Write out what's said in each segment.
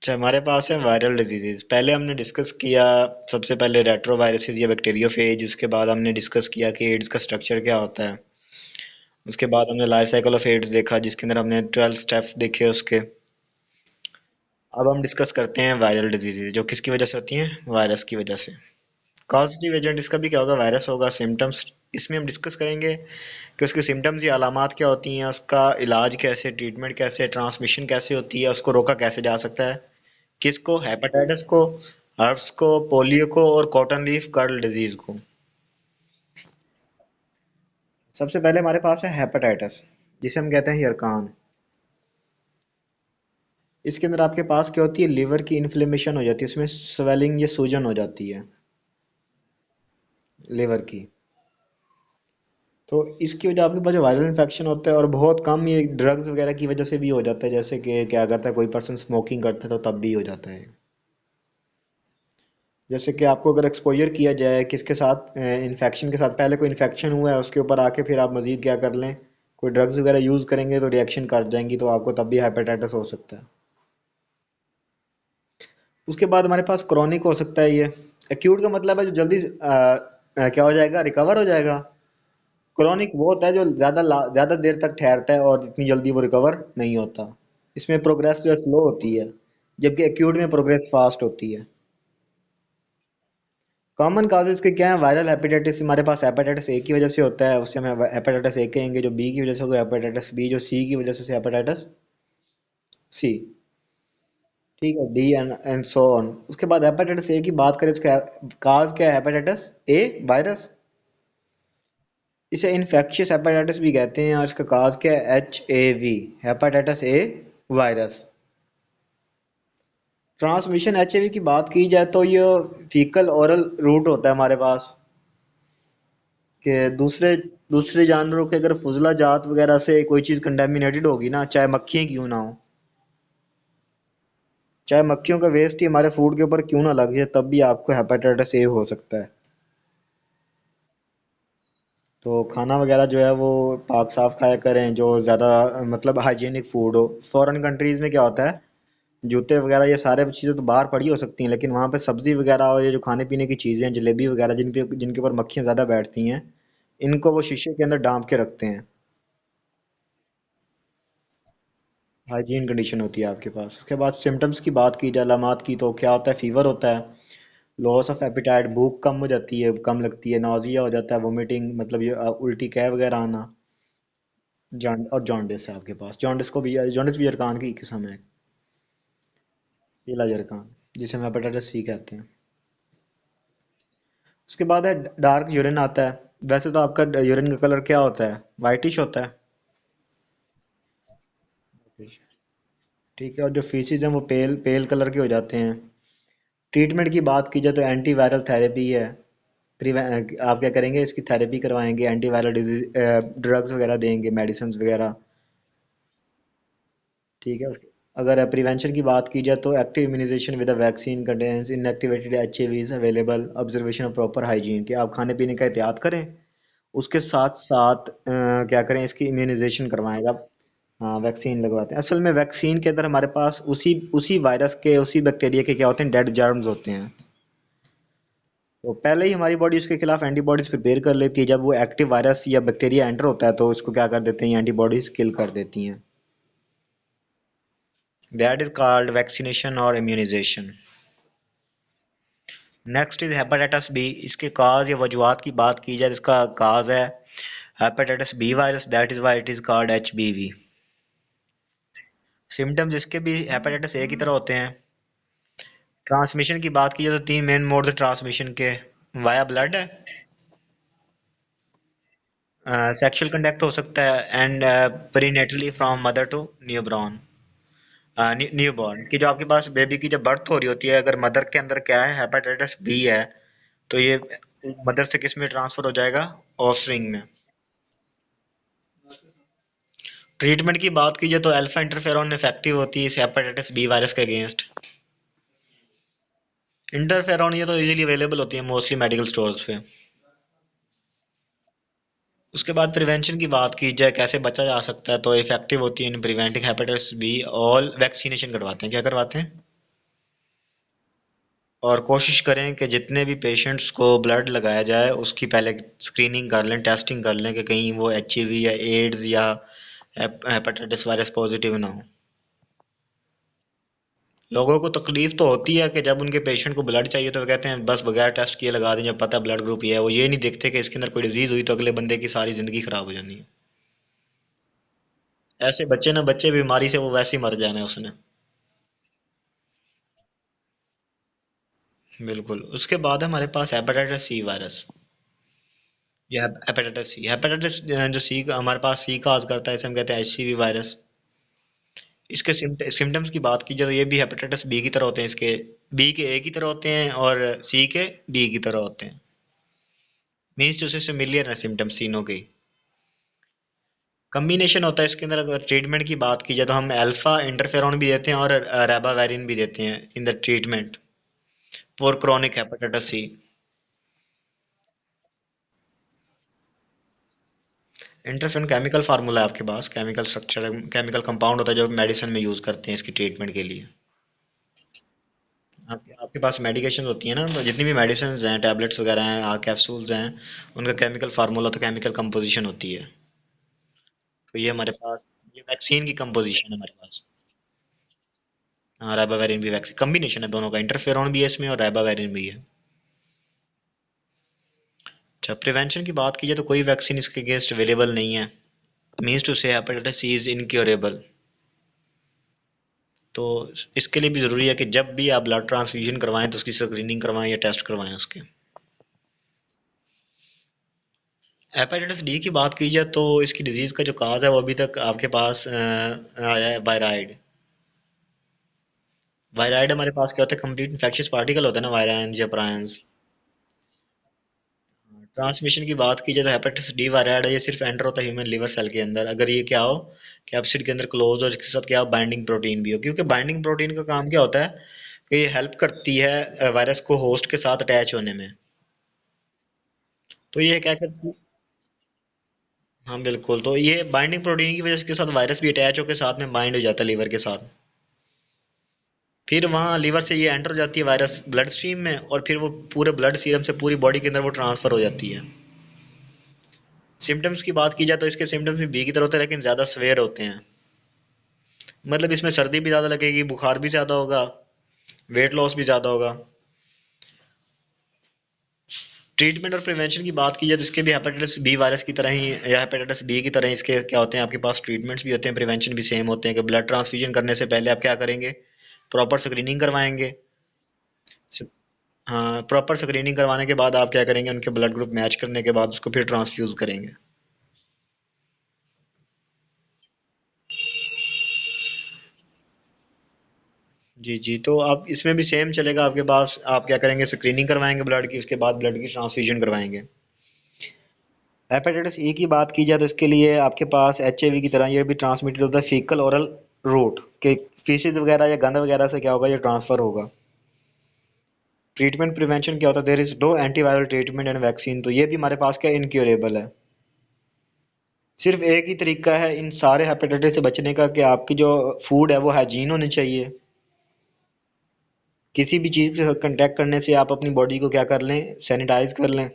अच्छा, हमारे पास है वायरल डिजीजेज। पहले हमने डिस्कस किया सबसे पहले रेट्रोवायरसेस या बैक्टीरियोफेज। उसके बाद हमने डिस्कस किया कि एड्स का स्ट्रक्चर क्या होता है। उसके बाद हमने लाइफ साइकिल ऑफ एड्स देखा, जिसके अंदर हमने 12 स्टेप्स देखे उसके। अब हम डिस्कस करते हैं वायरल डिजीजेज, जो किसकी वजह से होती हैं? वायरस की वजह से। कॉजेटिव एजेंट इसका भी क्या होगा? वायरस होगा। सिम्टम्स इसमें हम डिस्कस करेंगे कि उसके सिम्टम्स या अलामात क्या होती हैं, उसका इलाज कैसे, ट्रीटमेंट कैसे, ट्रांसमिशन कैसे होती है, उसको रोका कैसे जा सकता है। किसको? हेपेटाइटिस को, हर्प्स को, पोलियो को और कॉटन लीफ कर्ल डिजीज को। सबसे पहले हमारे पास है हेपेटाइटिस, जिसे हम कहते हैं यरकान। इसके अंदर आपके पास क्या होती है? लिवर की इन्फ्लेमेशन हो जाती है, उसमें स्वेलिंग या सूजन हो जाती है लिवर की। तो इसकी वजह आपके पास जो वायरल इन्फेक्शन होता है, और बहुत कम ये ड्रग्स वगैरह की वजह से भी हो जाता है। जैसे कि क्या करता है, कोई पर्सन स्मोकिंग करता है तो तब भी हो जाता है। जैसे कि आपको अगर एक्सपोजर किया जाए किसके साथ, इन्फेक्शन के साथ, पहले कोई इन्फेक्शन हुआ है उसके ऊपर आके फिर आप मजीद क्या कर लें, कोई ड्रग्स वगैरह यूज़ करेंगे तो रिएक्शन कर जाएंगी, तो आपको तब भी हेपेटाइटिस हो सकता है। उसके बाद हमारे पास क्रॉनिक हो सकता है ये। एक्यूट का मतलब है जो जल्दी क्या हो जाएगा, रिकवर हो जाएगा। क्रॉनिक वो होता है जो ज़्यादा देर तक ठहरता है और इतनी जल्दी वो रिकवर नहीं होता। इसमें प्रोग्रेस जो है स्लो होती है, जबकि एक्यूट में प्रोग्रेस फास्ट होती है। कॉमन काजेज के क्या है? वायरल हेपेटाइटिस हमारे पास हेपेटाइटिस ए की वजह से होता है, उससे हम हेपेटाइटिस ए कहेंगे। जो बी की वजह से होगा हेपेटाइटिस बी, जो सी की वजह से हेपेटाइटिस सी। ठीक है, डी एंड सो ऑन। उसके बाद हेपेटाइटिस ए की बात करें, उसका काज क्या है? Hepatitis A virus. इसे इन्फेक्शियस हेपेटाइटिस भी कहते हैं, और इसका काज क्या है? H A V, hepatitis A virus. Transmission HIV की बात की जाए तो ये फीकल ओरल रूट होता है हमारे पास, कि दूसरे दूसरे जानवरों के अगर फुजला जात वगैरह से कोई चीज़ कंटेमिनेटेड होगी ना, चाहे मक्खियाँ क्यों ना हो, चाहे मक्खियों का वेस्ट ही हमारे फूड के ऊपर क्यों ना लग जाए, तब भी आपको हेपेटाइटिस ए हो सकता है। तो खाना वगैरह जो है वो पाक साफ खाया करें, जो ज़्यादा मतलब हाइजीनिक फूड हो। फॉरेन कंट्रीज़ में क्या होता है, जूते वगैरह ये सारे चीज़ें तो बाहर पड़ी हो सकती हैं, लेकिन वहाँ पे सब्जी वगैरह और ये जो खाने पीने की चीज़ें हैं, जलेबी वगैरह, जिनके ऊपर मक्खियाँ ज़्यादा बैठती हैं, इनको वो शीशे के अंदर डांप के रखते हैं। हाइजीन कंडीशन होती है आपके पास। उसके बाद सिम्टम्स की बात की जाए, अलामात की, तो क्या होता है? फीवर होता है, लॉस ऑफ एपिटाइट, भूख कम हो जाती है, कम लगती है, नाउजिया हो जाता है, वोमिटिंग मतलब ये उल्टी कै वगैरह आना। और जॉन्डिस है आपके पास। जॉन्डिस भी जरकान की किस्म है, पीला जरकान, जिसे हम हेपेटाइटिस सी कहते हैं। उसके बाद है डार्क यूरिन आता है। वैसे तो आपका यूरिन का कलर क्या होता है? वाइटिश होता है। ठीक है, और जो फीसिस हैं वो पेल पेल कलर के हो जाते हैं। ट्रीटमेंट की बात की जाए तो एंटीवायरल थेरेपी है। आप क्या करेंगे? इसकी थेरेपी करवाएंगे, एंटीवायरल डिजीज ड्रग्स वगैरह देंगे, मेडिसिन वगैरह। ठीक है। उसके अगर प्रिवेंशन की बात की जाए तो active immunization with vaccine contains inactivated H I V is available, observation of proper hygiene, कि आप खाने पीने का एहतियात करें, उसके साथ साथ क्या करें, इसकी इम्यूनाइजेशन करवाएं आप। हाँ, वैक्सीन लगवाते हैं। असल में वैक्सीन के अंदर हमारे पास उसी उसी वायरस के, उसी बैक्टीरिया के क्या होते हैं? डेड जर्म्स होते हैं। तो पहले ही हमारी बॉडी उसके खिलाफ एंटीबॉडीज प्रिपेयर कर लेती है। जब वो एक्टिव वायरस या बैक्टीरिया एंटर होता है तो उसको क्या कर देते हैं? एंटीबॉडीज किल कर देती हैं। दैट इज कॉल्ड वैक्सीनेशन और immunization. Next is hepatitis B. इसके काज या वजूहात की बात की जाए, इसका काज है hepatitis B virus, that is why it is called H B V. Symptoms इसके भी हेपेटाइटिस ए की तरह होते हैं। ट्रांसमिशन की बात की जाए तो तीन मेन मोड है ट्रांसमिशन के। वाया ब्लड है, सेक्सुअल कांटेक्ट हो सकता है, and prenatally from mother to newborn. Newborn की जो आपके पास बेबी की जब बर्थ हो रही होती है, अगर मदर के अंदर क्या है? हेपेटाइटिस बी है, तो ये मदर से किस में ट्रांसफर हो जाएगा? ऑफस्प्रिंग में। ट्रीटमेंट की बात की जाए तो अल्फा इंटरफेरॉन इफेक्टिव होती है इस हेपेटाइटिस बी वायरस के अगेंस्ट। इंटरफेरॉन ये तो इजीली अवेलेबल होती है मोस्टली मेडिकल स्टोर्स पे। उसके बाद प्रिवेंशन की बात की जाए, कैसे बचा जा सकता है, तो इफेक्टिव होती है in preventing hepatitis B. All vaccination करवाते हैं। क्या करवाते हैं? और कोशिश करें कि जितने भी पेशेंट्स को ब्लड लगाया जाए उसकी पहले स्क्रीनिंग कर लें, टेस्टिंग कर लें कि कहीं वो एचआईवी या एड्स या हेपेटाइटिस वायरस पॉजिटिव ना हो। लोगों को तकलीफ तो होती है कि जब उनके पेशेंट को ब्लड चाहिए तो वो कहते हैं बस बगैर टेस्ट किए लगा दें, जब पता है ब्लड ग्रुप ये है। वो ये नहीं देखते कि इसके अंदर कोई डिजीज हुई तो अगले बंदे की सारी जिंदगी खराब हो जानी है। ऐसे बच्चे ना बच्चे बीमारी से वो वैसे ही मर जाना है उसने। बिल्कुल। उसके बाद हमारे पास हेपेटाइटिस सी वायरस। ये हेपेटाइटिस सी, हेपेटाइटिस जो सी का हमारे पास सी का आज करता है, इसे हम कहते हैं एचसीवी वायरस। इसके सिम्टम्स की बात की जाए तो ये भी हेपेटाइटिस बी की तरह होते हैं। इसके बी के ए की तरह होते हैं और सी के बी की तरह होते हैं। मीन्स जो उससे सिमिलियर है सिम्टम्स तीनों के। कम्बिनेशन होता है इसके अंदर। अगर ट्रीटमेंट की बात की जाए तो हम अल्फा इंटरफेरॉन भी देते हैं और रेबावेरिन भी देते हैं in the treatment for chronic hepatitis C. Interferon chemical formula है आपके पास, केमिकल स्ट्रक्चर, केमिकल कंपाउंड होता है जो मेडिसिन में यूज करते हैं इसकी ट्रीटमेंट के लिए। आपके पास मेडिकेशन होती है ना, तो जितनी भी मेडिसिन हैं, टैबलेट्स वगैरह हैं, कैप्सूल्स हैं, उनका केमिकल फार्मूला तो केमिकल कंपोजिशन होती है। तो ये हमारे पास, ये वैक्सीन की कंपोजिशन है हमारे पास। हाँ, राइबाविरिन भी वैक्सीन कम्बिनेशन है दोनों का, इंटरफेरॉन भी है इसमें और राइबाविरिन भी है। अच्छा, प्रिवेंशन की बात की जाए तो कोई वैक्सीन इसके अगेंस्ट अवेलेबल नहीं है। मीन्स टू से हेपेटाइटिस सी इज इनक्योरेबल। तो इसके लिए भी ज़रूरी है कि जब भी आप ब्लड ट्रांसफ्यूजन करवाएं तो उसकी स्क्रीनिंग करवाएं या टेस्ट करवाएं उसके। हेपेटाइटिस डी की बात की जाए तो इसकी डिजीज़ का जो काज है वो अभी तक आपके पास आया है वायराइड। वायराइड हमारे पास क्या होता है, कंप्लीट इन्फेक्शियस पार्टिकल होता है ना, वायराइंस या प्रायंस। ट्रांसमिशन की बात की जाए तो हेपेटाइटिस डी वायराइड है, ये सिर्फ एंटर होता है ह्यूमन लिवर सेल के अंदर। अगर ये क्या हो, कैप्सिड के अंदर क्लोज और इसके साथ क्या हो, बाइंडिंग प्रोटीन भी हो। क्योंकि बाइंडिंग प्रोटीन का काम क्या होता है कि ये हेल्प करती है वायरस को होस्ट के साथ अटैच होने में। तो ये क्या करती, हाँ बिल्कुल, तो ये बाइंडिंग प्रोटीन की वजह से के साथ वायरस भी अटैच होकर साथ में बाइंड हो जाता है लीवर के साथ। फिर वहाँ लीवर से ये एंटर हो जाती है वायरस ब्लड स्ट्रीम में, और फिर वो पूरे ब्लड सीरम से पूरी बॉडी के अंदर वो ट्रांसफर हो जाती है। सिम्टम्स की बात की जाए तो इसके सिम्टम्स भी बी की तरह होते हैं लेकिन ज़्यादा सवेयर होते हैं। मतलब इसमें सर्दी भी ज़्यादा लगेगी, बुखार भी ज़्यादा होगा, वेट लॉस भी ज़्यादा होगा। ट्रीटमेंट और प्रिवेंशन की बात की जाए तो इसके भी हेपेटाइटिस बी वायरस की तरह ही या हेपेटाइटिस बी की तरह ही इसके क्या होते हैं, आपके पास ट्रीटमेंट्स भी होते हैं, प्रिवेंशन भी सेम होते हैं। कि ब्लड ट्रांसफ्यूजन करने से पहले आप क्या करेंगे, प्रॉपर स्क्रीनिंग करवाएंगे। हाँ, प्रॉपर स्क्रीनिंग करवाने के बाद आप क्या करेंगे, उनके ब्लड ग्रुप मैच करने के बाद उसको फिर ट्रांसफ्यूज करेंगे। जी जी, तो आप इसमें भी सेम चलेगा आपके पास। आप क्या करेंगे, स्क्रीनिंग करवाएंगे ब्लड की, उसके बाद ब्लड की ट्रांसफ्यूजन करवाएंगे। हेपेटाइटिस ई की बात की जाए तो इसके लिए आपके पास एचआईवी की तरह ये भी ट्रांसमिटेड होता है फीकल ओरल रूट के, फीसिस वगैरह या गंद वगैरह से क्या होगा, ये ट्रांसफर होगा। ट्रीटमेंट प्रिवेंशन क्या होता है, there is no antiviral treatment and vaccine. तो ये भी हमारे पास क्या इनक्योरेबल है। सिर्फ एक ही तरीका है इन सारे हेपेटाइटिस से बचने का कि आपकी जो फूड है वो हाइजीन होनी चाहिए। किसी भी चीज़ के साथ कांटेक्ट करने से आप अपनी बॉडी को क्या कर लें, सैनिटाइज कर लें।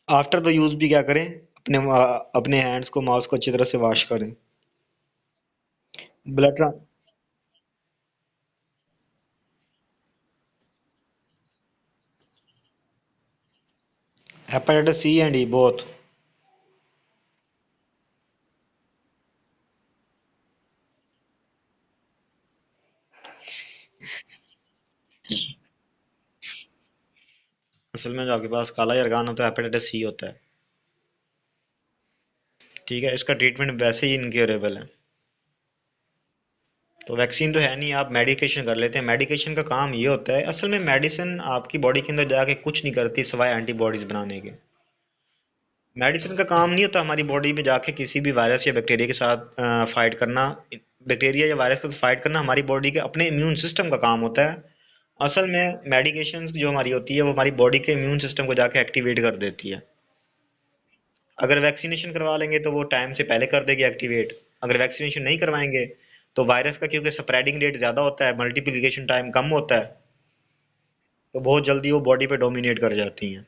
आफ्टर द यूज़ भी क्या करें, अपने हैंड्स को, माउस को अच्छी तरह से वॉश करें। ब्लड ट्रां hepatitis C and E both. असल में जो आपके पास काला यरगान होता है हेपेटाइटिस सी होता है। ठीक है, इसका ट्रीटमेंट वैसे ही इनक्योरेबल है। तो वैक्सीन तो है नहीं, आप मेडिकेशन कर लेते हैं। मेडिकेशन का काम ये होता है, असल में मेडिसिन आपकी बॉडी के अंदर जाके कुछ नहीं करती सिवाय एंटीबॉडीज बनाने के। मेडिसिन का काम नहीं होता हमारी बॉडी में जाके किसी भी वायरस या बैक्टीरिया के साथ फाइट करना। बैक्टीरिया या वायरस के साथ फाइट करना हमारी बॉडी के अपने इम्यून सिस्टम का काम होता है। असल में मेडिकेशन जो हमारी होती है वो हमारी बॉडी के इम्यून सिस्टम को जाके एक्टिवेट कर देती है। अगर वैक्सीनेशन करवा लेंगे तो वो टाइम से पहले कर देगी एक्टिवेट। अगर वैक्सीनेशन नहीं करवाएंगे तो वायरस का, क्योंकि स्प्रेडिंग रेट ज़्यादा होता है, मल्टीप्लिकेशन टाइम कम होता है, तो बहुत जल्दी वो बॉडी पे डोमिनेट कर जाती हैं।